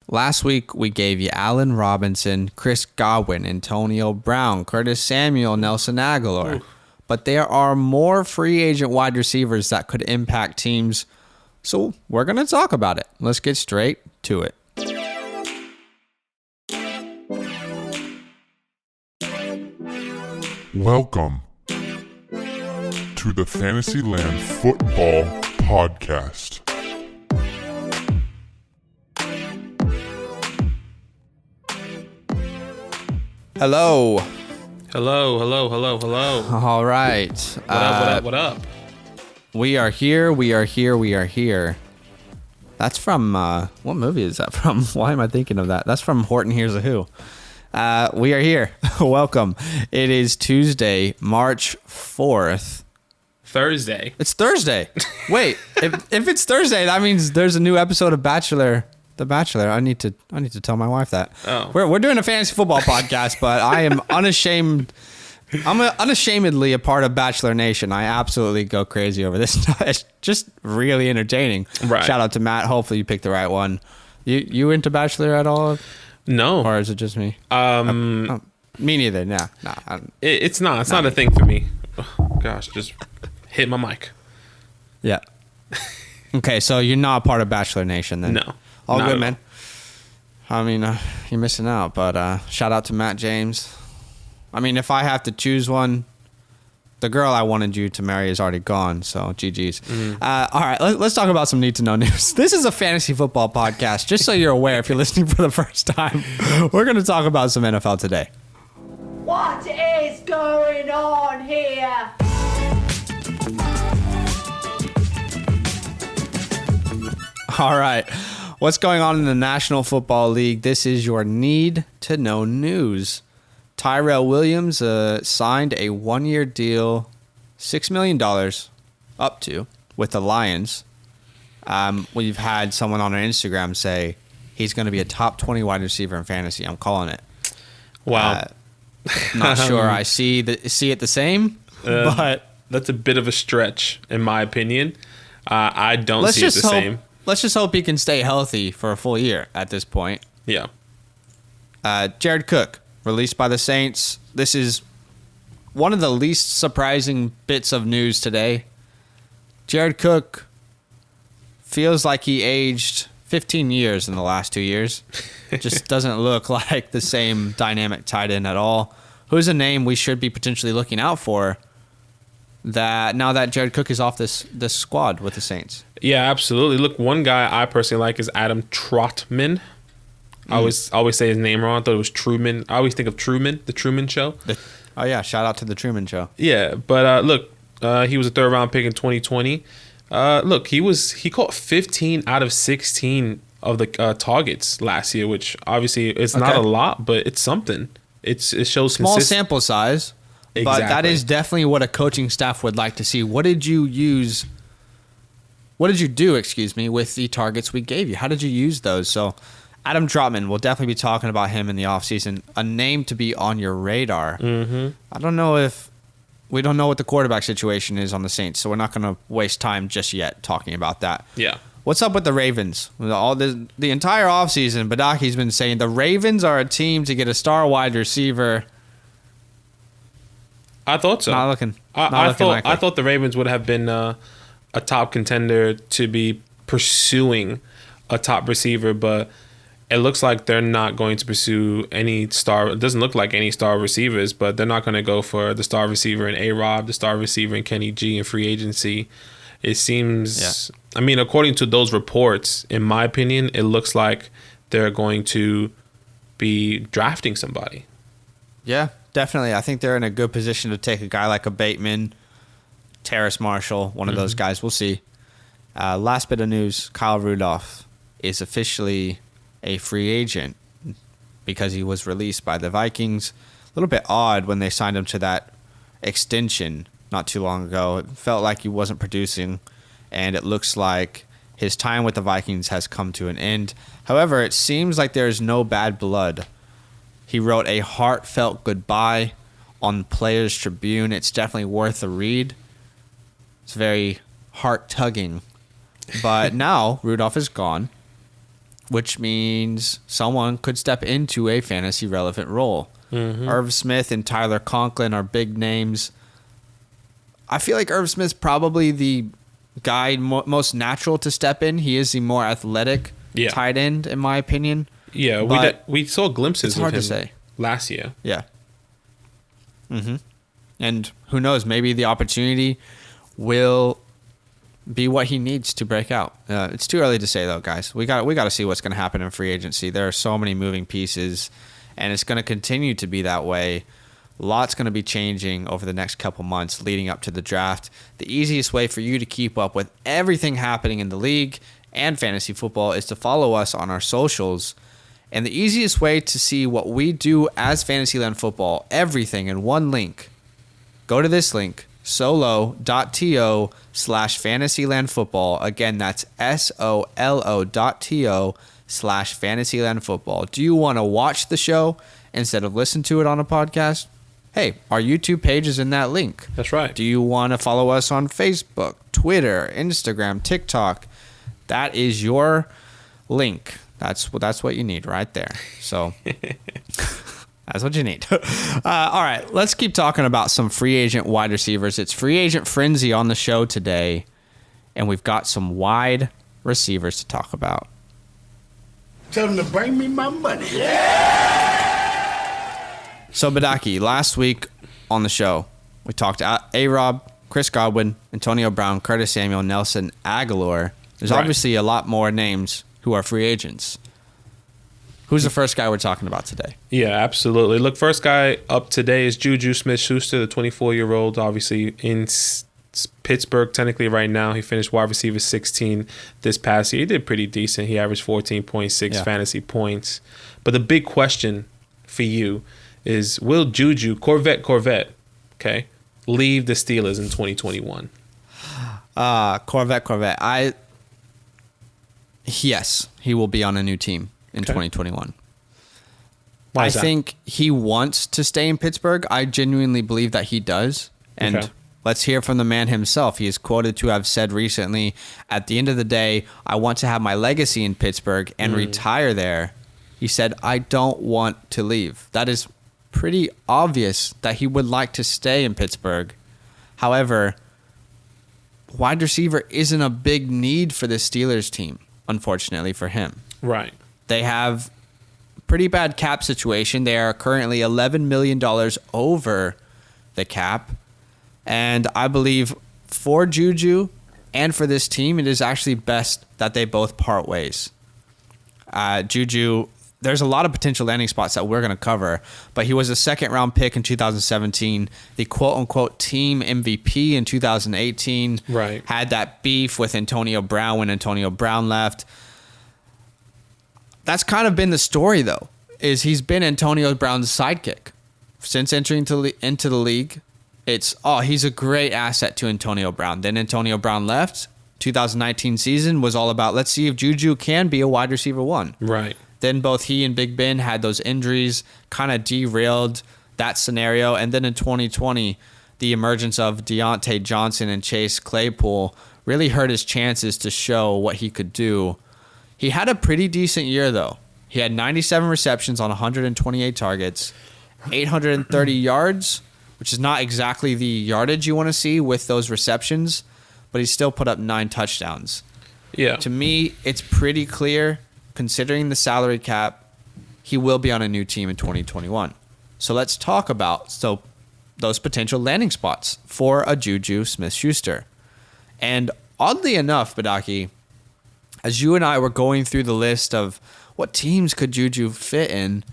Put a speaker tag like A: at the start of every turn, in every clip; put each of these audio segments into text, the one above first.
A: Last week, we gave you Allen Robinson, Chris Godwin, Antonio Brown, Curtis Samuel, Nelson Aguilar. Ooh. But there are more free agent wide receivers that could impact teams, so we're going to talk about it. Let's get straight to it.
B: Welcome to the Fantasyland Football Podcast.
A: Hello.
C: Hello.
A: All right.
C: What up?
A: We are here. That's from, what movie is that from? Why am I thinking of that? That's from Horton Hears a Who. We are here. Welcome. It is Tuesday, March 4th.
C: Thursday.
A: It's Thursday. Wait, if it's Thursday, that means there's a new episode of The Bachelor. I need to tell my wife that.
C: Oh.
A: We're doing a fantasy football podcast, but I am unashamed. I'm unashamedly a part of Bachelor Nation. I absolutely go crazy over this. It's just really entertaining.
C: Right.
A: Shout out to Matt. Hopefully you picked the right one. You into Bachelor at all?
C: No.
A: Or is it just me? Me neither. Nah.
C: It's not. It's not a thing for me. Oh, gosh, just hit my mic.
A: Yeah. Okay, so you're not part of Bachelor Nation then?
C: No.
A: All good, man. I mean, you're missing out, but shout out to Matt James. I mean, if I have to choose one, the girl I wanted you to marry is already gone, so GG's. All right, let's talk about some need-to-know news. This is a fantasy football podcast, just so you're aware if you're listening for the first time. We're going to talk about some NFL today.
D: What is going on here?
A: All right. What's going on in the National Football League? This is your need-to-know news. Tyrell Williams signed a one-year deal, $6 million up to, with the Lions. We've had someone on our Instagram say he's going to be a top 20 wide receiver in fantasy. I'm calling it.
C: Wow.
A: Not sure I see it the same, but
C: that's a bit of a stretch, in my opinion. I don't see it the same.
A: Let's just hope he can stay healthy for a full year at this point.
C: Yeah.
A: Jared Cook, released by the Saints. This is one of the least surprising bits of news today. Jared Cook feels like he aged 15 years in the last 2 years. Just doesn't look like the same dynamic tight end at all. Who's a name we should be potentially looking out for that now that Jared Cook is off this squad with the Saints?
C: Yeah, absolutely. Look, one guy I personally like is Adam Trotman. I always say his name wrong. I thought it was Truman. I always think of Truman, the Truman Show.
A: Oh, yeah. Shout out to the Truman Show.
C: Yeah, but look, he was a third-round pick in 2020. Look, he caught 15 out of 16 of the targets last year, which obviously it's not a lot, but it's something. It shows
A: small sample size,
C: exactly.
A: But that is definitely what a coaching staff would like to see. What did you do, with the targets we gave you? How did you use those? So Adam Trotman, we'll definitely be talking about him in the offseason. A name to be on your radar.
C: Mm-hmm.
A: We don't know what the quarterback situation is on the Saints, so we're not going to waste time just yet talking about that.
C: Yeah.
A: What's up with the Ravens? All the entire offseason, Badaki's been saying the Ravens are a team to get a star wide receiver.
C: I thought so.
A: Not looking
C: I
A: likely.
C: thought the Ravens would have been a top contender to be pursuing a top receiver, but it looks like they're not going to pursue any star. It doesn't look like any star receivers, but they're not going to go for the star receiver in A-Rob, the star receiver in Kenny G in free agency. It seems, I mean, according to those reports, in my opinion, it looks like they're going to be drafting somebody.
A: Yeah, definitely. I think they're in a good position to take a guy like a Bateman, Terrace Marshall, one of those guys. We'll see. Last bit of news, Kyle Rudolph is officially a free agent because he was released by the Vikings. A little bit odd when they signed him to that extension not too long ago. It felt like he wasn't producing, and it looks like his time with the Vikings has come to an end. However, it seems like there's no bad blood. He wrote a heartfelt goodbye on Players Tribune. It's definitely worth a read. It's very heart-tugging. But now Rudolph is gone. which means someone could step into a fantasy relevant role. Irv Smith and Tyler Conklin are big names. I feel like Irv Smith's probably the guy most natural to step in. He is the more athletic tight end, in my opinion.
C: Yeah, we saw glimpses of him last year.
A: Yeah. And who knows, maybe the opportunity will be what he needs to break out. It's too early to say, though, guys. We got to see what's going to happen in free agency. There are so many moving pieces, and it's going to continue to be that way. Lots going to be changing over the next couple months leading up to the draft. The easiest way for you to keep up with everything happening in the league and fantasy football is to follow us on our socials. And the easiest way to see what we do as Fantasyland Football, everything in one link, go to this link, solo.to/fantasylandfootball. Again, that's solo.to/fantasylandfootball. Do you want to watch the show instead of listen to it on a podcast? Hey, our YouTube page is in that link.
C: That's right.
A: Do you want to follow us on Facebook, Twitter, Instagram, TikTok? That is your link. That's what you need right there. So that's what you need. All right, let's keep talking about some free agent wide receivers. It's free agent frenzy on the show today, and we've got some wide receivers to talk about.
E: Tell them to bring me my money.
A: So, Badaki, last week on the show, we talked A-Rob, Chris Godwin, Antonio Brown, Curtis Samuel, Nelson Aguilar. There's obviously a lot more names who are free agents. Who's the first guy we're talking about today?
C: Yeah, absolutely. Look, first guy up today is JuJu Smith-Schuster, the 24-year-old, obviously in Pittsburgh technically right now. He finished wide receiver 16 this past year. He did pretty decent. He averaged 14.6 fantasy points. But the big question for you is, will JuJu, Corvette, okay, leave the Steelers in 2021?
A: Corvette. Yes, he will be on a new team in 2021.
C: Why is that?
A: I think he wants to stay in Pittsburgh. I genuinely believe that he does. And let's hear from the man himself. He is quoted to have said recently, at the end of the day, I want to have my legacy in Pittsburgh and retire there. He said, I don't want to leave. That is pretty obvious that he would like to stay in Pittsburgh. However, wide receiver isn't a big need for the Steelers team, unfortunately for him.
C: Right.
A: They have a pretty bad cap situation. They are currently $11 million over the cap. And I believe for JuJu and for this team, it is actually best that they both part ways. JuJu, there's a lot of potential landing spots that we're going to cover, but he was a second-round pick in 2017, the quote-unquote team MVP in 2018.
C: Right.
A: Had that beef with Antonio Brown when Antonio Brown left. That's kind of been the story, though, is he's been Antonio Brown's sidekick. Since entering into the league, it's, he's a great asset to Antonio Brown. Then Antonio Brown left. 2019 season was all about, let's see if JuJu can be a wide receiver one.
C: Right.
A: Then both he and Big Ben had those injuries, kind of derailed that scenario. And then in 2020, the emergence of Deontay Johnson and Chase Claypool really hurt his chances to show what he could do. He had a pretty decent year, though. He had 97 receptions on 128 targets, 830 yards, which is not exactly the yardage you want to see with those receptions, but he still put up 9 touchdowns.
C: Yeah.
A: To me, it's pretty clear, considering the salary cap, he will be on a new team in 2021. So let's talk about those potential landing spots for a JuJu Smith-Schuster. And oddly enough, Badaki, as you and I were going through the list of what teams could JuJu fit in,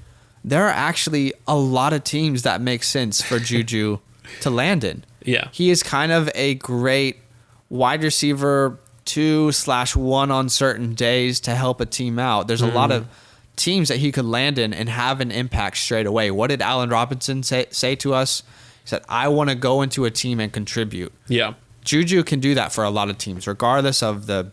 A: there are actually a lot of teams that make sense for JuJu to land in.
C: Yeah.
A: He is kind of a great wide receiver 2/1 on certain days to help a team out. There's a lot of teams that he could land in and have an impact straight away. What did Allen Robinson say to us? He said, I want to go into a team and contribute.
C: Yeah.
A: JuJu can do that for a lot of teams, regardless of the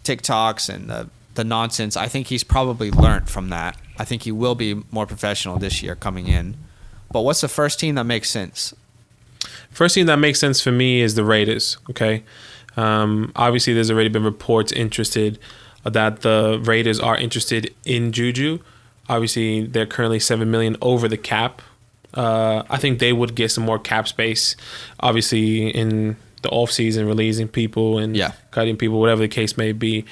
A: TikToks and the nonsense. I think he's probably learned from that. I think he will be more professional this year coming in. But what's the first team that makes sense?
C: First team that makes sense for me is the Raiders, okay? Obviously, there's already been reports interested that the Raiders are interested in JuJu. Obviously, they're currently $7 million over the cap. I think they would get some more cap space, obviously, in the offseason, releasing people and cutting people, whatever the case may be.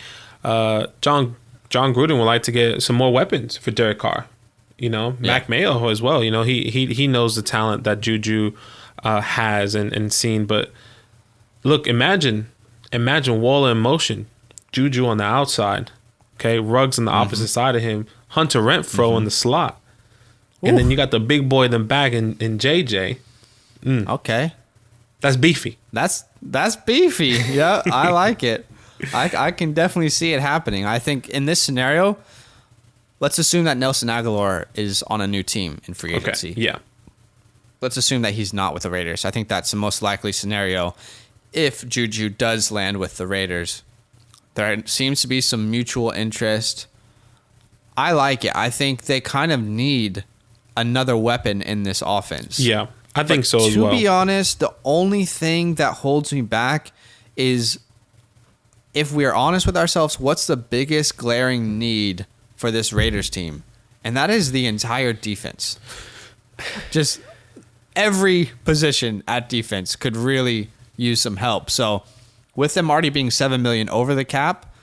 C: John Gruden would like to get some more weapons for Derek Carr. Mac Mayo as well. He knows the talent that JuJu has and seen. But look, imagine Waller in motion, JuJu on the outside, okay, Ruggs on the opposite side of him, Hunter Renfrow in the slot. And then you got the big boy in the back in JJ.
A: Okay.
C: That's beefy.
A: That's beefy. Yeah, I like it. I can definitely see it happening. I think in this scenario, let's assume that Nelson Aguilar is on a new team in free agency.
C: Okay, yeah.
A: Let's assume that he's not with the Raiders. I think that's the most likely scenario if JuJu does land with the Raiders. There seems to be some mutual interest. I like it. I think they kind of need another weapon in this offense.
C: Yeah, I think so as well.
A: To be honest, the only thing that holds me back is, if we're honest with ourselves, what's the biggest glaring need for this Raiders team? And that is the entire defense. Just every position at defense could really use some help. So with them already being $7 million over the cap,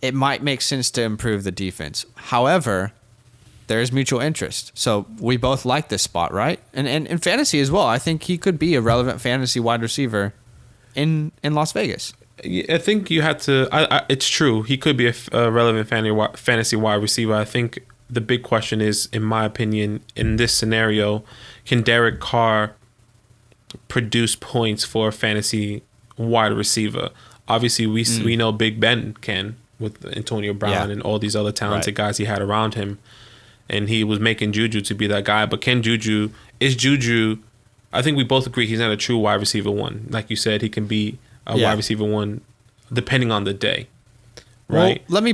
A: it might make sense to improve the defense. However, there is mutual interest. So we both like this spot, right? And in fantasy as well. I think he could be a relevant fantasy wide receiver in Las Vegas.
C: I think you had to. It's true. He could be a relevant fantasy wide receiver. I think the big question is, in my opinion, in this scenario, can Derek Carr produce points for a fantasy wide receiver? Obviously, we know Big Ben can with Antonio Brown and all these other talented guys he had around him, and he was making JuJu to be that guy. But is JuJu? I think we both agree he's not a true wide receiver one. Like you said, he can be a wide receiver one, depending on the day, right?
A: Well, let me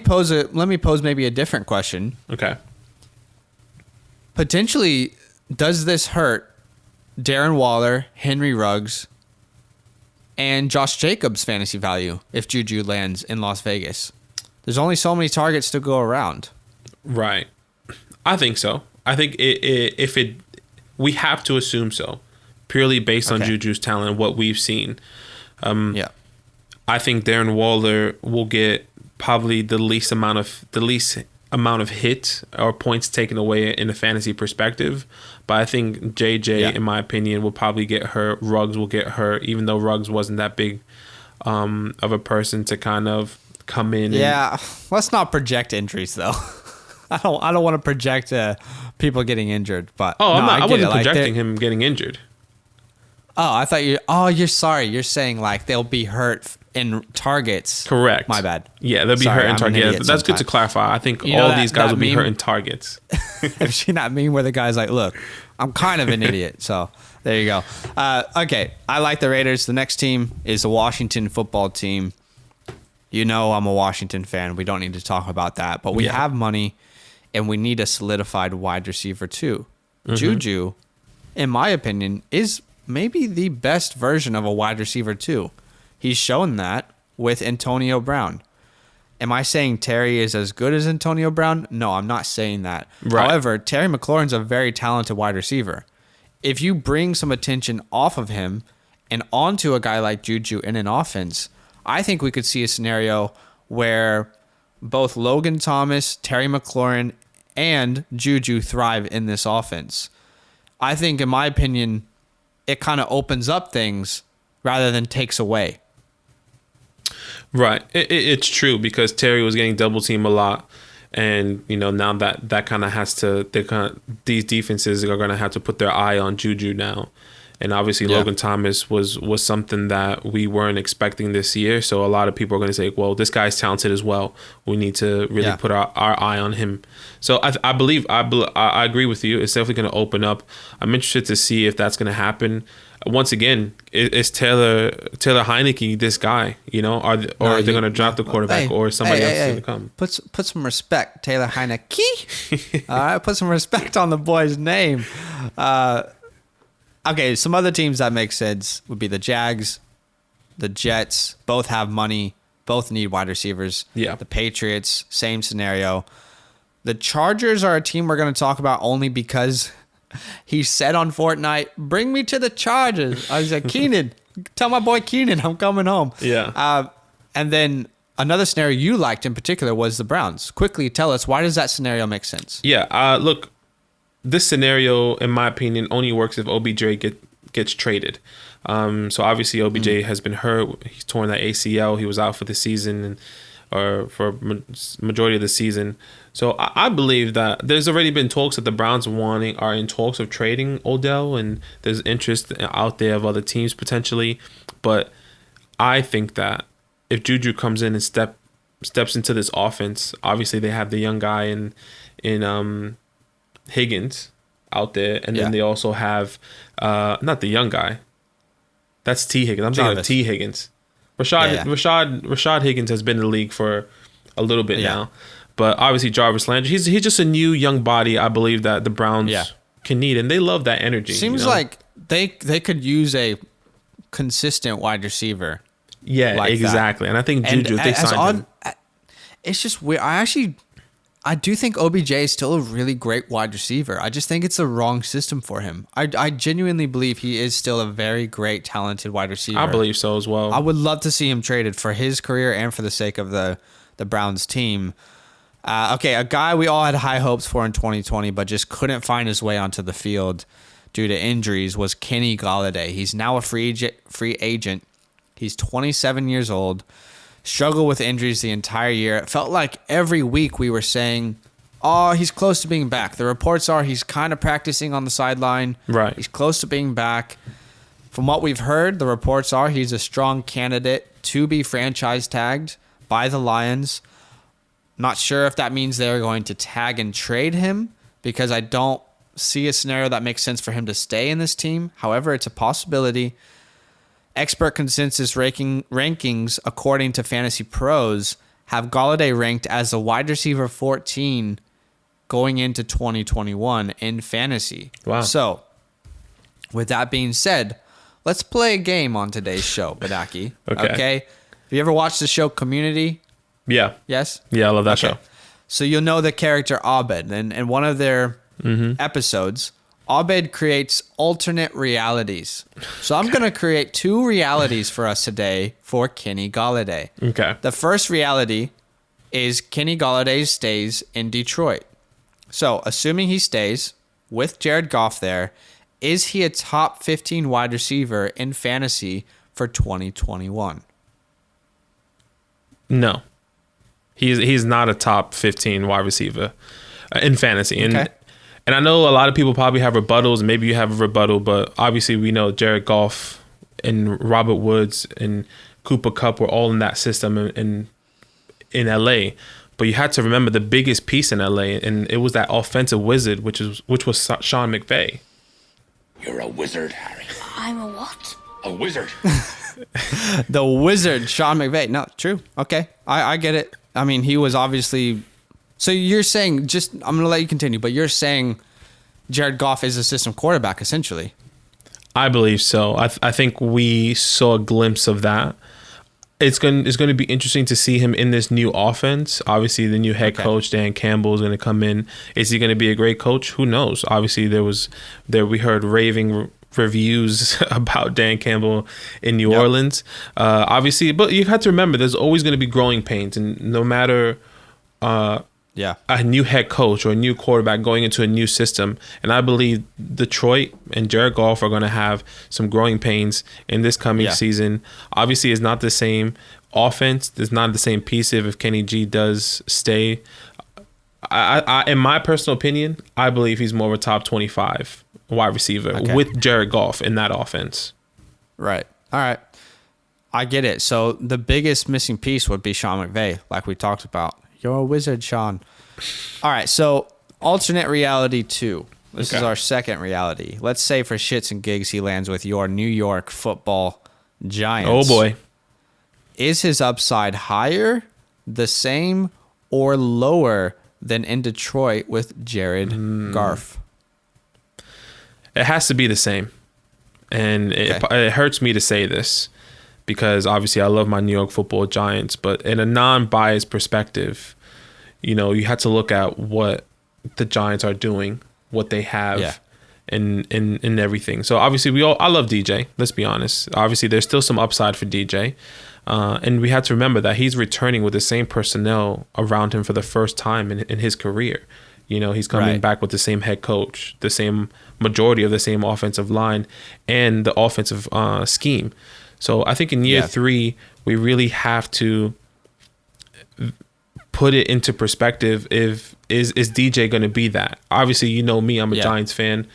A: pose maybe a different question.
C: Okay.
A: Potentially, does this hurt Darren Waller, Henry Ruggs, and Josh Jacobs' fantasy value if JuJu lands in Las Vegas? There's only so many targets to go around.
C: Right. I think so. I think we have to assume so, purely based on JuJu's talent, what we've seen. I think Darren Waller will get probably the least amount of hits or points taken away in a fantasy perspective. But I think JJ, in my opinion, will probably get hurt. Ruggs will get hurt, even though Ruggs wasn't that big of a person to kind of come in.
A: Yeah, let's not project injuries though. I don't want to project people getting injured. But
C: I wasn't projecting him getting injured.
A: Oh, I thought you're sorry. You're saying like they'll be hurt in targets.
C: Correct.
A: My bad.
C: Yeah, they'll be hurt in targets. That's good to clarify. I think all these guys will be hurt in targets.
A: Have you not meme where the guy's like, look, I'm kind of an idiot. So there you go. Okay, I like the Raiders. The next team is the Washington football team. You know I'm a Washington fan. We don't need to talk about that. But we have money, and we need a solidified wide receiver too. JuJu, in my opinion, is maybe the best version of a wide receiver too. He's shown that with Antonio Brown. Am I saying Terry is as good as Antonio Brown? No, I'm not saying that. Right. However, Terry McLaurin's a very talented wide receiver. If you bring some attention off of him and onto a guy like JuJu in an offense, I think we could see a scenario where both Logan Thomas, Terry McLaurin, and JuJu thrive in this offense. I think, in my opinion, it kind of opens up things rather than takes away.
C: Right. It's true, because Terry was getting double teamed a lot. And, now that kind of has to, these defenses are going to have to put their eye on JuJu now. And obviously Logan Thomas was something that we weren't expecting this year. So a lot of people are going to say, well, this guy's talented as well. We need to really put our eye on him. So I agree with you. It's definitely going to open up. I'm interested to see if that's going to happen. Once again, is Taylor Heineke this guy? Are they going to drop the quarterback, or somebody else is going to come?
A: Put some respect, Taylor Heineke. All right, put some respect on the boy's name. Okay, some other teams that make sense would be the Jags, the Jets. Both have money. both need wide receivers.
C: Yeah.
A: The Patriots, same scenario. The Chargers are a team we're going to talk about only because he said on Fortnite, "Bring me to the Chargers." I was like, Keenan, tell my boy Keenan I'm coming home.
C: Yeah.
A: And then another scenario you liked in particular was the Browns. Quickly tell us, why does that scenario make sense?
C: Yeah. Look, this scenario, in my opinion, only works if OBJ gets traded. So obviously OBJ has been hurt. He's torn that ACL. He was out for the season or for majority of the season. So I believe that there's already been talks that the Browns are in talks of trading Odell, and there's interest out there of other teams potentially. But I think that if JuJu comes in and steps into this offense, obviously they have the young guy in Higgins out there, and then they also have not the young guy. That's T. Higgins. I'm thinking of T. Higgins. Rashad Higgins has been in the league for a little bit now, but obviously Jarvis Landry. He's just a new young body. I believe that the Browns can need, and they love that energy.
A: Seems like they could use a consistent wide receiver.
C: Yeah,
A: like
C: exactly.
A: That.
C: And I think JuJu, if they signed him.
A: It's just weird. I do think OBJ is still a really great wide receiver. I just think it's the wrong system for him. I genuinely believe he is still a very great, talented wide receiver.
C: I believe so as well.
A: I would love to see him traded for his career and for the sake of the Browns team. Okay, a guy we all had high hopes for in 2020, but just couldn't find his way onto the field due to injuries was Kenny Golladay. He's now a free agent. He's 27 years old. Struggled with injuries the entire year. It felt like every week we were saying, "Oh, he's close to being back." The reports are he's kind of practicing on the sideline.
C: Right.
A: He's close to being back. From what we've heard, the reports are he's a strong candidate to be franchise tagged by the Lions. Not sure if that means they're going to tag and trade him, because I don't see a scenario that makes sense for him to stay in this team. However, it's a possibility. Expert consensus rankings, according to Fantasy Pros, have Golladay ranked as a wide receiver 14 going into 2021 in fantasy.
C: Wow.
A: So, with that being said, let's play a game on today's show, Badaki. Okay. Have you ever watched the show Community?
C: Yeah.
A: Yes?
C: Yeah, I love that show.
A: So you'll know the character Abed. And in one of their episodes, Abed creates alternate realities. So I'm going to create 2 realities for us today for Kenny Golladay.
C: Okay.
A: The first reality is Kenny Golladay stays in Detroit. So assuming he stays with Jared Goff there, is he a top 15 wide receiver in fantasy for 2021?
C: No. He's not a top 15 wide receiver in fantasy. And I know a lot of people probably have rebuttals, and maybe you have a rebuttal, but obviously we know Jared Goff and Robert Woods and Cooper Kupp were all in that system in LA. But you had to remember the biggest piece in LA, and it was that offensive wizard, which was Sean McVay.
E: You're a wizard, Harry.
D: I'm a what?
E: A wizard.
A: The wizard, Sean McVay. No, true. Okay. I get it. I mean, he was obviously... So you're saying, I'm going to let you continue, but you're saying Jared Goff is a system quarterback, essentially.
C: I believe so. I think we saw a glimpse of that. It's going to be interesting to see him in this new offense. Obviously, the new head coach, Dan Campbell, is going to come in. Is he going to be a great coach? Who knows? Obviously, we heard raving reviews about Dan Campbell in New Orleans. Obviously, but you have to remember, there's always going to be growing pains, and no matter a new head coach or a new quarterback going into a new system, and I believe Detroit and Jared Goff are going to have some growing pains in this coming season. Obviously, it's not the same offense. It's not the same piece if Kenny G does stay. I in my personal opinion, I believe he's more of a top 25 wide receiver with Jared Goff in that offense.
A: Right. All right. I get it. So the biggest missing piece would be Sean McVay, like we talked about. You're a wizard, Sean. All right. So alternate reality 2. This is our second reality. Let's say for shits and gigs he lands with your New York Football Giants.
C: Oh, boy.
A: Is his upside higher, the same, or lower than in Detroit with Jared Goff?
C: It has to be the same. And it hurts me to say this, because obviously I love my New York Football Giants, but in a non-biased perspective, you know, you had to look at what the Giants are doing, what they have, in everything. So obviously I love DJ. Let's be honest. Obviously, there's still some upside for DJ, and we have to remember that he's returning with the same personnel around him for the first time in his career. You know, he's coming back with the same head coach, the same majority of the same offensive line, and the offensive scheme. So I think in year 3, we really have to put it into perspective. Is DJ going to be that? Obviously, you know me, I'm a Giants fan.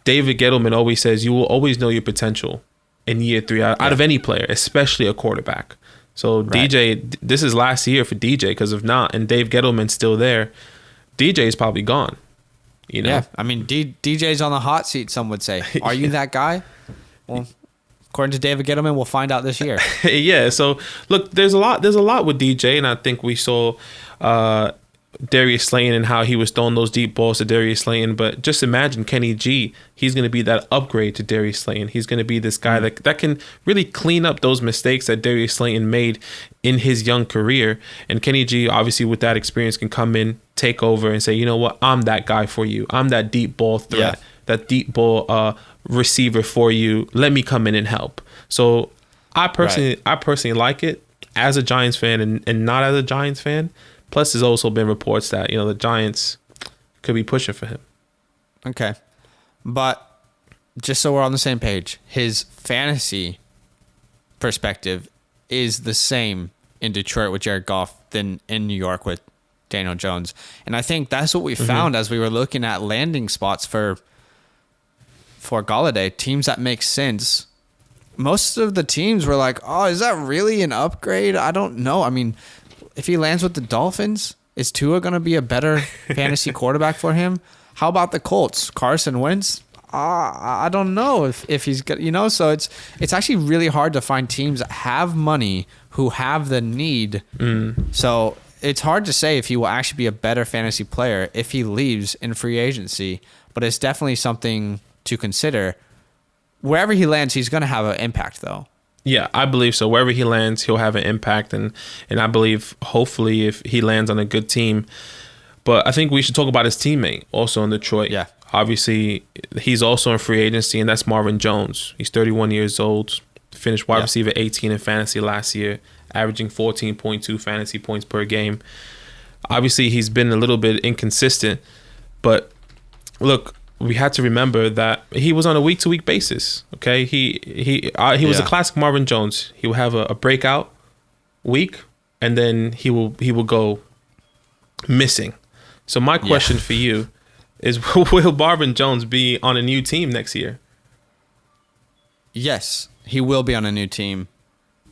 C: David Gettleman always says you will always know your potential in year 3 out of any player, especially a quarterback. So DJ, this is last year for DJ, because if not, and Dave Gettleman's still there, DJ is probably gone. You know? Yeah,
A: I mean, DJ's on the hot seat, some would say. Are you that guy? Well, according to David Gettleman, we'll find out this year.
C: Yeah, so look, there's a lot with DJ, and I think we saw Darius Slayton and how he was throwing those deep balls to Darius Slayton. But just imagine Kenny G. He's going to be that upgrade to Darius Slayton. He's going to be this guy that can really clean up those mistakes that Darius Slayton made in his young career. And Kenny G, obviously, with that experience, can come in, take over, and say, you know what, I'm that guy for you. I'm that deep ball threat, that deep ball receiver for you. Let me come in and help. So I personally like it as a Giants fan and not as a Giants fan. Plus, there's also been reports that, you know, the Giants could be pushing for him.
A: Okay. But just so we're on the same page, his fantasy perspective is the same in Detroit with Jared Goff than in New York with Daniel Jones. And I think that's what we found as we were looking at landing spots for Golladay, teams that make sense. Most of the teams were like, oh, is that really an upgrade? I don't know. I mean, if he lands with the Dolphins, is Tua going to be a better fantasy quarterback for him? How about the Colts? Carson Wentz? I don't know if he's good, you know. So it's actually really hard to find teams that have money who have the need. So it's hard to say if he will actually be a better fantasy player if he leaves in free agency. But it's definitely something to consider. Wherever he lands, he's going to have an impact, though.
C: Yeah, I believe so. Wherever he lands, he'll have an impact, and I believe hopefully if he lands on a good team. But I think we should talk about his teammate also in Detroit. Yeah, obviously he's also in free agency, and that's Marvin Jones. He's 31 years old, finished wide receiver 18 in fantasy last year, averaging 14.2 fantasy points per game. Obviously, he's been a little bit inconsistent, but look, we had to remember that he was on a week-to-week basis. Okay, he was a classic Marvin Jones. He will have a breakout week, and then he will go missing. So my question for you is: will Marvin Jones be on a new team next year?
A: Yes, he will be on a new team.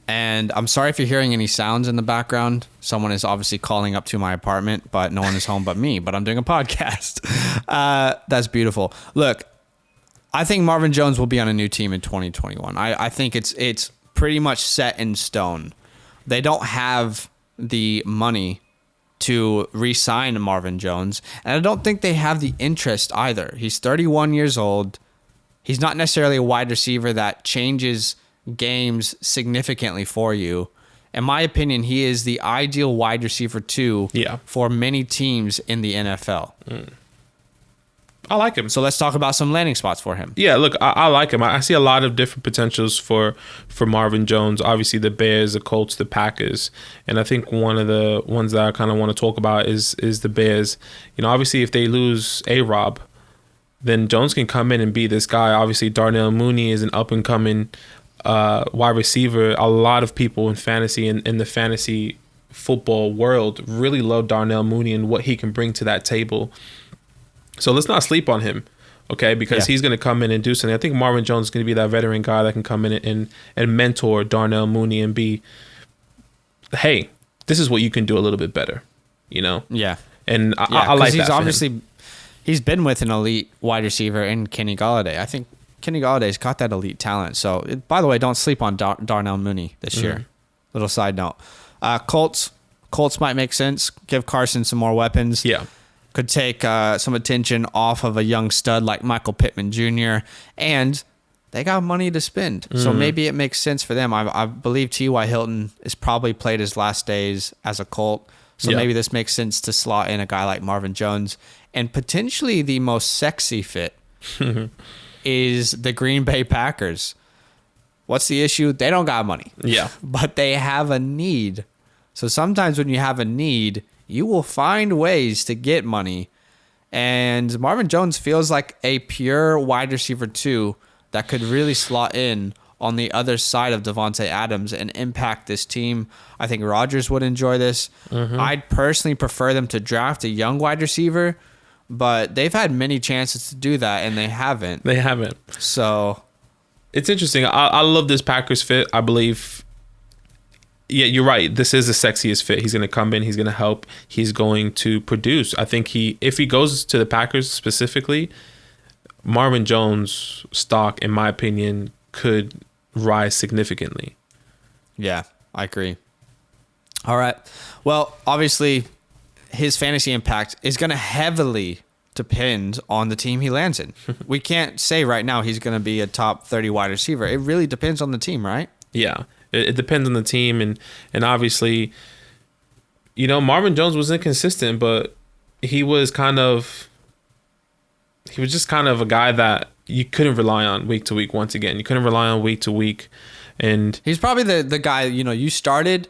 A: And I'm sorry if you're hearing any sounds in the background. Someone is obviously calling up to my apartment, but no one is home but me. But I'm doing a podcast. That's beautiful. Look, I think Marvin Jones will be on a new team in 2021. I think it's pretty much set in stone. They don't have the money to re-sign Marvin Jones, and I don't think they have the interest either. He's 31 years old. He's not necessarily a wide receiver that changes games significantly for you. In my opinion, he is the ideal wide receiver 2 for many teams in the NFL.
C: I like him.
A: So let's talk about some landing spots for him.
C: Yeah, look, I like him. I see a lot of different potentials for Marvin Jones. Obviously, the Bears, the Colts, the Packers. And I think one of the ones that I kind of want to talk about is the Bears. You know, obviously, if they lose A-Rob, then Jones can come in and be this guy. Obviously, Darnell Mooney is an up-and-coming wide receiver. A lot of people in fantasy and in the fantasy football world really love Darnell Mooney and what he can bring to that table. So let's not sleep on him, okay? Because he's going to come in and do something. I think Marvin Jones is going to be that veteran guy that can come in and mentor Darnell Mooney and be, hey, this is what you can do a little bit better, you know?
A: Yeah.
C: And I like that.
A: He's obviously he's been with an elite wide receiver in Kenny Golladay. I think Kenny Galladay's got that elite talent. So, by the way, don't sleep on Darnell Mooney this year. Little side note. Colts might make sense. Give Carson some more weapons.
C: Yeah.
A: Could take some attention off of a young stud like Michael Pittman Jr. And they got money to spend. So maybe it makes sense for them. I believe T.Y. Hilton is probably played his last days as a Colt. So maybe this makes sense to slot in a guy like Marvin Jones. And potentially the most sexy fit is the Green Bay Packers. What's the issue? They don't got money.
C: Yeah.
A: But they have a need. So sometimes when you have a need, you will find ways to get money. And Marvin Jones feels like a pure wide receiver 2 that could really slot in on the other side of Devontae Adams and impact this team. I think Rodgers would enjoy this. I'd personally prefer them to draft a young wide receiver, but they've had many chances to do that, and they haven't.
C: They haven't.
A: So
C: it's interesting. I love this Packers fit. I believe, yeah, you're right. This is the sexiest fit. He's going to come in. He's going to help. He's going to produce. I think if he goes to the Packers specifically, Marvin Jones' stock, in my opinion, could rise significantly.
A: Yeah, I agree. All right. Well, obviously, his fantasy impact is going to heavily depend on the team he lands in. We can't say right now he's going to be a top 30 wide receiver. It really depends on the team, right?
C: Yeah, it depends on the team. And obviously, Marvin Jones was inconsistent, but he was just kind of a guy that you couldn't rely on week to week. Once again, you couldn't rely on week to week. And
A: he's probably the guy, you started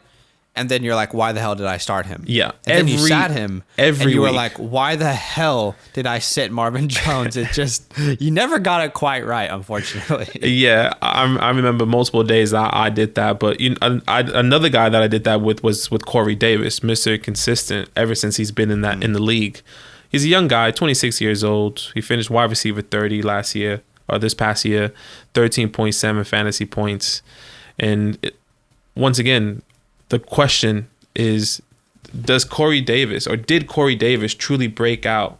A: and then you're like, why the hell did I start him?
C: Yeah.
A: And then you sat him and you were
C: week.
A: like, why the hell did I sit Marvin Jones? It just, you never got it quite right, unfortunately.
C: Yeah. I remember multiple days I did that, but another guy that I did that with was with Corey Davis, Mr. Consistent, ever since he's been in the league. He's a young guy, 26 years old. He finished wide receiver 30 this past year, 13.7 fantasy points. And once again, the question is, did Corey Davis truly break out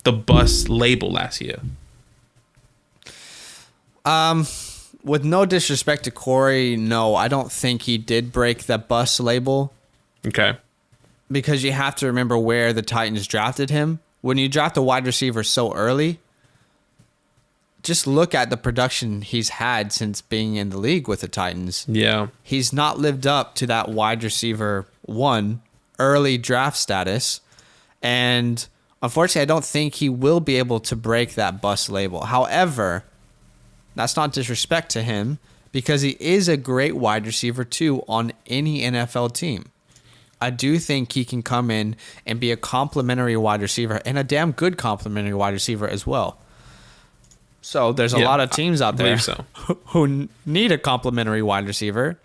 C: the bust label last year?
A: With no disrespect to Corey, no, I don't think he did break the bust label.
C: Okay.
A: Because you have to remember where the Titans drafted him. When you draft a wide receiver so early, just look at the production he's had since being in the league with the Titans.
C: Yeah.
A: He's not lived up to that wide receiver 1 early draft status. And unfortunately, I don't think he will be able to break that bust label. However, that's not disrespect to him because he is a great wide receiver 2 on any NFL team. I do think he can come in and be a complimentary wide receiver and a damn good complimentary wide receiver as well. So there's a lot of teams out there who need a complimentary wide receiver.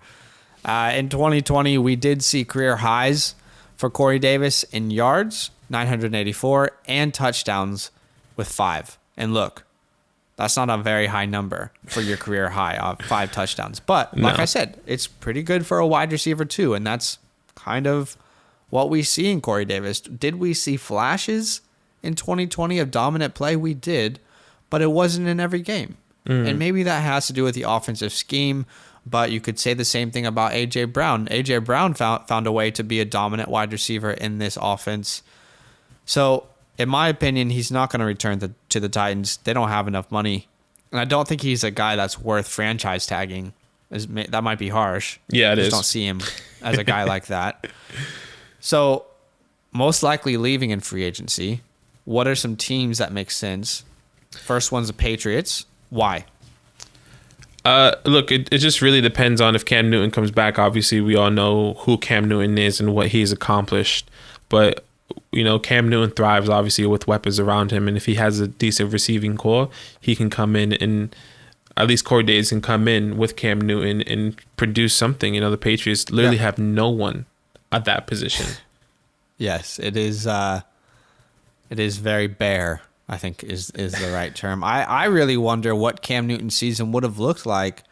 A: In 2020, we did see career highs for Corey Davis in yards, 984, and touchdowns with 5. And look, that's not a very high number for your career high of 5 touchdowns. But like I said, it's pretty good for a wide receiver too, and that's kind of what we see in Corey Davis. Did we see flashes in 2020 of dominant play? We did, but it wasn't in every game. And maybe that has to do with the offensive scheme, but you could say the same thing about A.J. Brown. A.J. Brown found a way to be a dominant wide receiver in this offense. So, in my opinion, he's not going to return to the Titans. They don't have enough money. And I don't think he's a guy that's worth franchise tagging. That might be harsh.
C: Yeah, it is.
A: I just don't see him as a guy like that. So, most likely leaving in free agency. What are some teams that make sense? First one's the Patriots. Why?
C: Look, it just really depends on if Cam Newton comes back. Obviously, we all know who Cam Newton is and what he's accomplished. But, Cam Newton thrives, obviously, with weapons around him. And if he has a decent receiving core, he can come in and at least Corey Davis can come in with Cam Newton and produce something. The Patriots literally have no one at that position.
A: Yes, it is very bare, I think is the right term. I really wonder what Cam Newton's season would have looked like,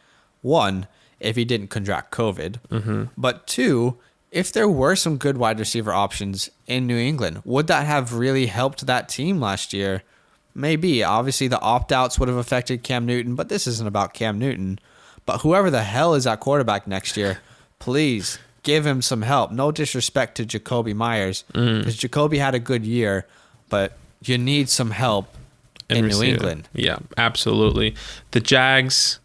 A: 1, if he didn't contract COVID, but 2, if there were some good wide receiver options in New England. Would that have really helped that team last year? Maybe. Obviously, the opt-outs would have affected Cam Newton, but this isn't about Cam Newton. But whoever the hell is at quarterback next year, please give him some help. No disrespect to Jacoby Myers, because Jacoby had a good year, but you need some help in New England.
C: Yeah, absolutely. The Jags,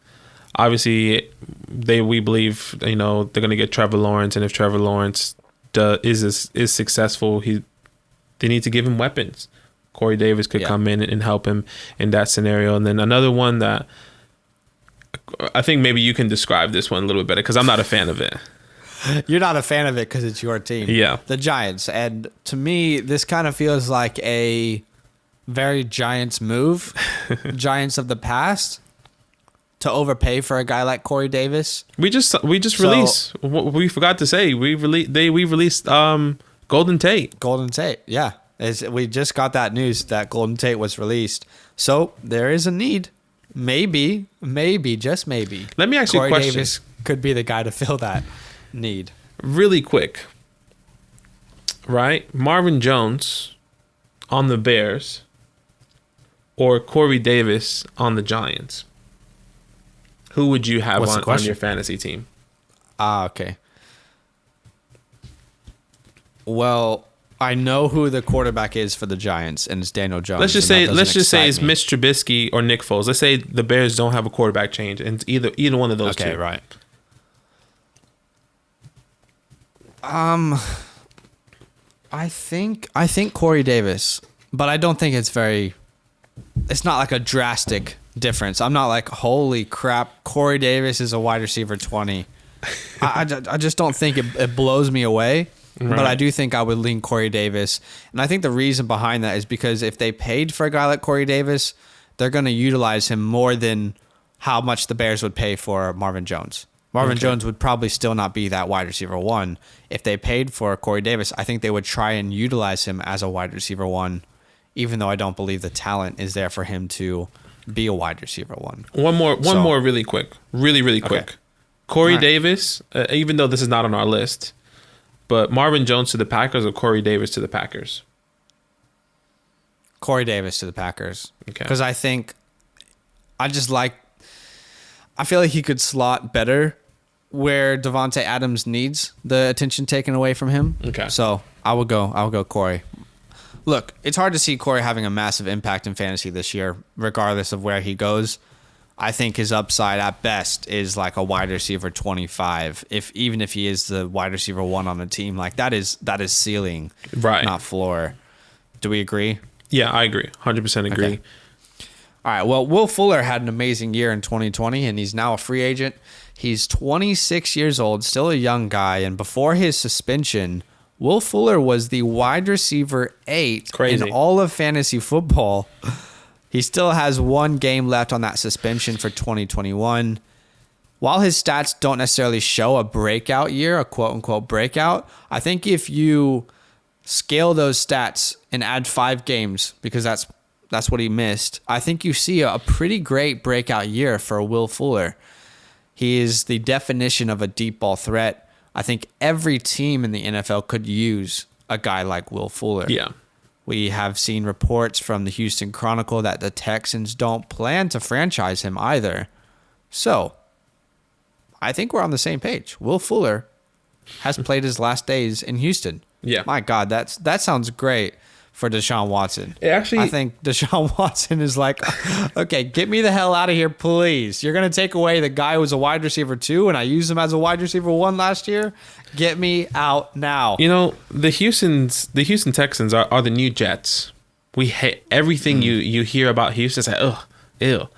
C: obviously, we believe they're going to get Trevor Lawrence, and if Trevor Lawrence is successful, they need to give him weapons. Corey Davis could come in and help him in that scenario. And then another one that I think maybe you can describe this one a little bit better because I'm not a fan of it.
A: You're not a fan of it because it's your team.
C: Yeah.
A: The Giants. And to me, this kind of feels like a very Giants move. Giants of the past to overpay for a guy like Corey Davis.
C: We just released. We forgot to say we released Golden Tate.
A: Golden Tate. Yeah. We just got that news that Golden Tate was released. So there is a need. Maybe, just maybe.
C: Let me ask you a question.
A: Corey Davis could be the guy to fill that need.
C: Really quick, right? Marvin Jones on the Bears or Corey Davis on the Giants? Who would you have on your fantasy team?
A: Okay. Well, I know who the quarterback is for the Giants, and it's Daniel Jones.
C: Let's just say it's Mitch Trubisky or Nick Foles. Let's say the Bears don't have a quarterback change, and it's either one of those two.
A: Okay, right. I think Corey Davis, but I don't think it's not like a drastic difference. I'm not like, holy crap, Corey Davis is a wide receiver 20. I just don't think it blows me away. Right. But I do think I would lean Corey Davis. And I think the reason behind that is because if they paid for a guy like Corey Davis, they're going to utilize him more than how much the Bears would pay for Marvin Jones. Marvin Jones would probably still not be that wide receiver 1. If they paid for Corey Davis, I think they would try and utilize him as a wide receiver 1, even though I don't believe the talent is there for him to be a wide receiver 1.
C: One more really quick. Really quick.
A: Okay.
C: Corey Davis, even though this is not on our list, but Marvin Jones to the Packers or Corey Davis to the Packers?
A: Corey Davis to the Packers.
C: Okay.
A: Because I feel like he could slot better where Devontae Adams needs the attention taken away from him.
C: Okay.
A: So I'll go Corey. Look, it's hard to see Corey having a massive impact in fantasy this year, regardless of where he goes. I think his upside at best is like a wide receiver 25. Even if he is the wide receiver 1 on the team, like that is ceiling,
C: right?
A: Not floor. Do we agree?
C: Yeah, I agree. 100% agree.
A: Okay. All right. Well, Will Fuller had an amazing year in 2020, and he's now a free agent. He's 26 years old, still a young guy, and before his suspension, Will Fuller was the wide receiver 8 in all of fantasy football. He still has 1 game left on that suspension for 2021. While his stats don't necessarily show a breakout year, a quote-unquote breakout, I think if you scale those stats and add 5 games, because that's what he missed, I think you see a pretty great breakout year for Will Fuller. He is the definition of a deep ball threat. I think every team in the NFL could use a guy like Will Fuller.
C: Yeah.
A: We have seen reports from the Houston Chronicle that the Texans don't plan to franchise him either. So, I think we're on the same page. Will Fuller has played his last days in Houston.
C: Yeah.
A: My God, that sounds great for Deshaun Watson.
C: I
A: think Deshaun Watson is like, okay, get me the hell out of here, please. You're going to take away the guy who was a wide receiver 2, and I used him as a wide receiver 1 last year? Get me out now.
C: The Houston Texans are the new Jets. We hate everything you hear about Houston. It's like, ugh, ew.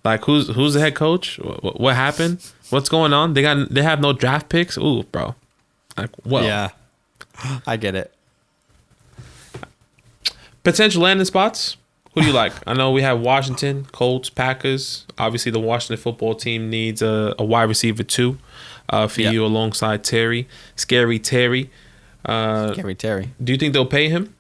C: Like, who's the head coach? What happened? What's going on? They have no draft picks? Ooh, bro. Like, well.
A: Yeah, I get it.
C: Potential landing spots? Who do you like? I know we have Washington, Colts, Packers. Obviously, the Washington football team needs a wide receiver 2 for you alongside Terry. Scary Terry.
A: Scary Terry.
C: Do you think they'll pay him?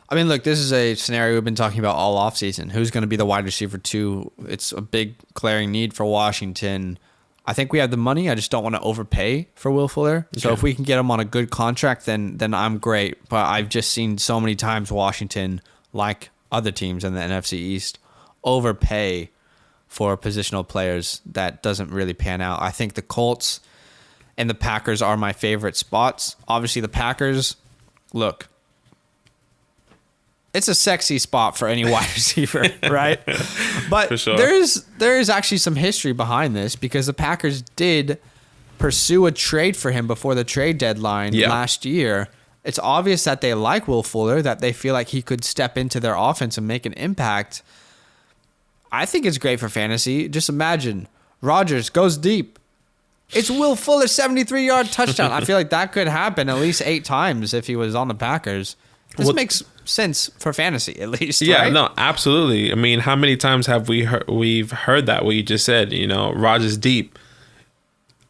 A: I mean, look, this is a scenario we've been talking about all offseason. Who's going to be the wide receiver 2? It's a big glaring need for Washington. I think we have the money. I just don't want to overpay for Will Fuller. So if we can get him on a good contract, then I'm great. But I've just seen so many times Washington, like other teams in the NFC East, overpay for positional players that doesn't really pan out. I think the Colts and the Packers are my favorite spots. Obviously, the Packers, look, it's a sexy spot for any wide receiver, right? But
C: For sure.
A: there is actually some history behind this because the Packers did pursue a trade for him before the trade deadline last year. It's obvious that they like Will Fuller, that they feel like he could step into their offense and make an impact. I think it's great for fantasy. Just imagine Rodgers goes deep. It's Will Fuller 73-yard touchdown. I feel like that could happen at least 8 times if he was on the Packers. This makes sense for fantasy, at least.
C: Yeah,
A: right?
C: no, absolutely. I mean, how many times have we've heard that? What you just said, Rodgers deep.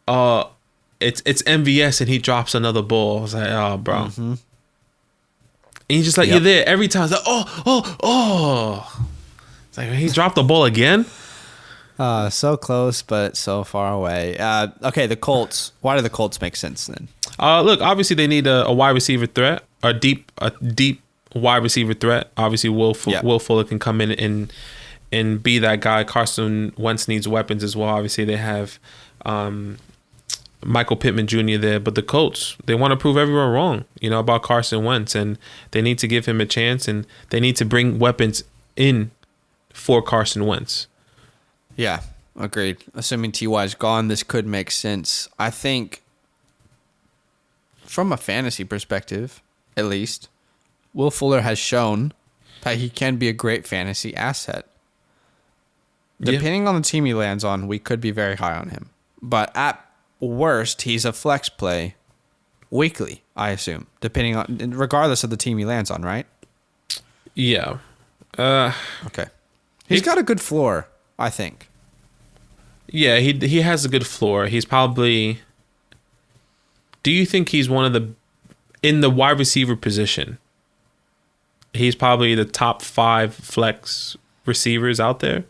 C: It's MVS and he drops another ball. I was like, oh, bro. Mm-hmm. And he's just like, you're there every time. It's like, oh. It's like, he dropped the ball again.
A: So close, but so far away. Okay, the Colts. Why do the Colts make sense then?
C: Look, obviously they need a wide receiver threat, a deep wide receiver threat. Obviously, Will Fuller can come in and be that guy. Carson Wentz needs weapons as well. Obviously, they have Michael Pittman Jr. there, but the Colts, they want to prove everyone wrong, about Carson Wentz, and they need to give him a chance, and they need to bring weapons in for Carson Wentz.
A: Yeah, agreed. Assuming T.Y. is gone, this could make sense. I think from a fantasy perspective, at least, Will Fuller has shown that he can be a great fantasy asset. Depending on the team he lands on, we could be very high on him. But at worst, he's a flex play weekly, I assume, regardless of the team he lands on, right?
C: Yeah.
A: Okay. He's got a good floor, I think.
C: Yeah, he has a good floor. He's probably... Do you think he's one of the... In the wide receiver position, he's probably the top 5 flex receivers out there?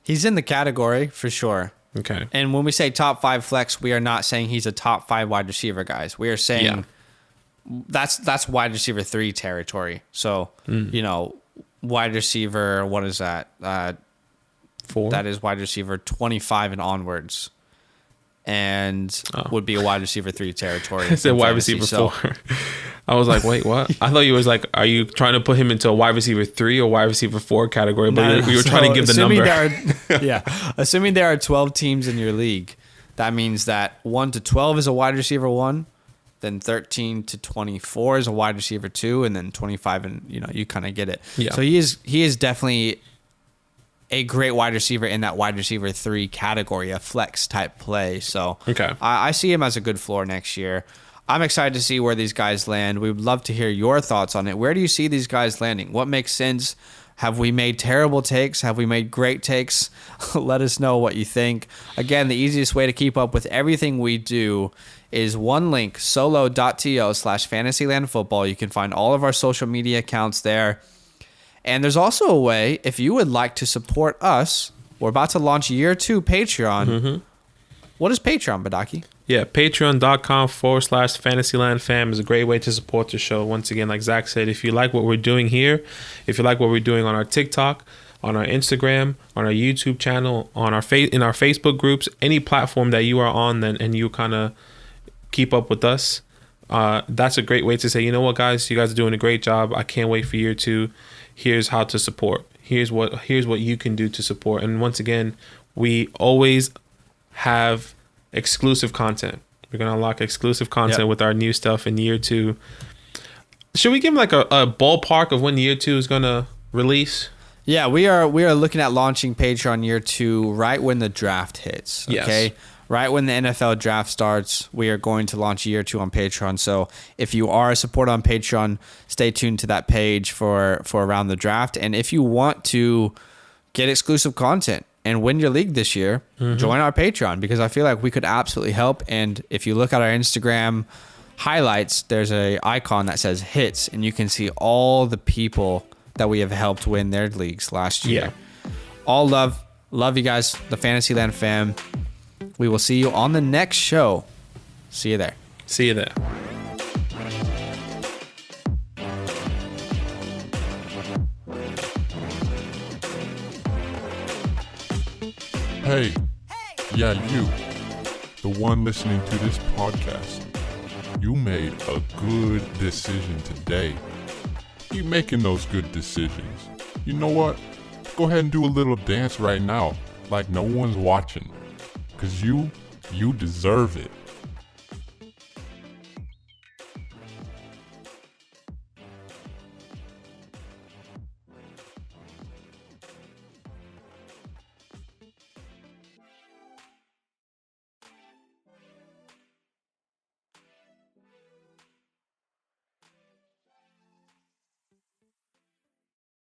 A: He's in the category, for sure.
C: Okay.
A: And when we say top 5 flex, we are not saying he's a top 5 wide receiver, guys. We are saying that's wide receiver 3 territory. So, wide receiver, what is that?
C: 4?
A: That is wide receiver 25 and onwards. And would be a wide receiver 3 territory.
C: I said wide receiver 4. I was like, wait, what? I thought you was like, are you trying to put him into a wide receiver 3 or wide receiver 4 category? But you were trying to give the number.
A: Assuming there are 12 teams in your league, that means that 1 to 12 is a wide receiver 1, then 13 to 24 is a wide receiver 2, and then 25, and you kind of get it.
C: Yeah.
A: So he is definitely a great wide receiver in that wide receiver 3 category, a flex type play. So I see him as a good floor next year. I'm excited to see where these guys land. We would love to hear your thoughts on it. Where do you see these guys landing? What makes sense? Have we made terrible takes? Have we made great takes? Let us know what you think. Again, the easiest way to keep up with everything we do is one link, solo.to/fantasylandfootball. You can find all of our social media accounts there. And there's also a way, if you would like to support us, we're about to launch year 2 Patreon. Mm-hmm. What is Patreon, Badaki?
C: Yeah, patreon.com/fantasylandfam is a great way to support the show. Once again, like Zach said, if you like what we're doing here, if you like what we're doing on our TikTok, on our Instagram, on our YouTube channel, on our in our Facebook groups, any platform that you are on, and you kind of keep up with us, that's a great way to say, you know what, guys, you guys are doing a great job. I can't wait for year 2. Here's how to support. Here's what you can do to support. And once again, we always have exclusive content. We're gonna unlock exclusive content with our new stuff in year 2. Should we give them like a ballpark of when year 2 is gonna release?
A: Yeah, we are looking at launching Patreon year 2 right when the draft hits. Okay. Yes. Right when the NFL draft starts, we are going to launch year 2 on Patreon. So if you are a supporter on Patreon, stay tuned to that page for around the draft. And if you want to get exclusive content and win your league this year, join our Patreon, because I feel like we could absolutely help. And if you look at our Instagram highlights, there's a icon that says hits, and you can see all the people that we have helped win their leagues last year. All love you guys, the Fantasyland fam. We will see you on the next show. See you there.
C: See you there.
B: Hey, yeah, you, the one listening to this podcast, you made a good decision today. Keep making those good decisions. You know what? Go ahead and do a little dance right now, like no one's watching. 'Cause you deserve it.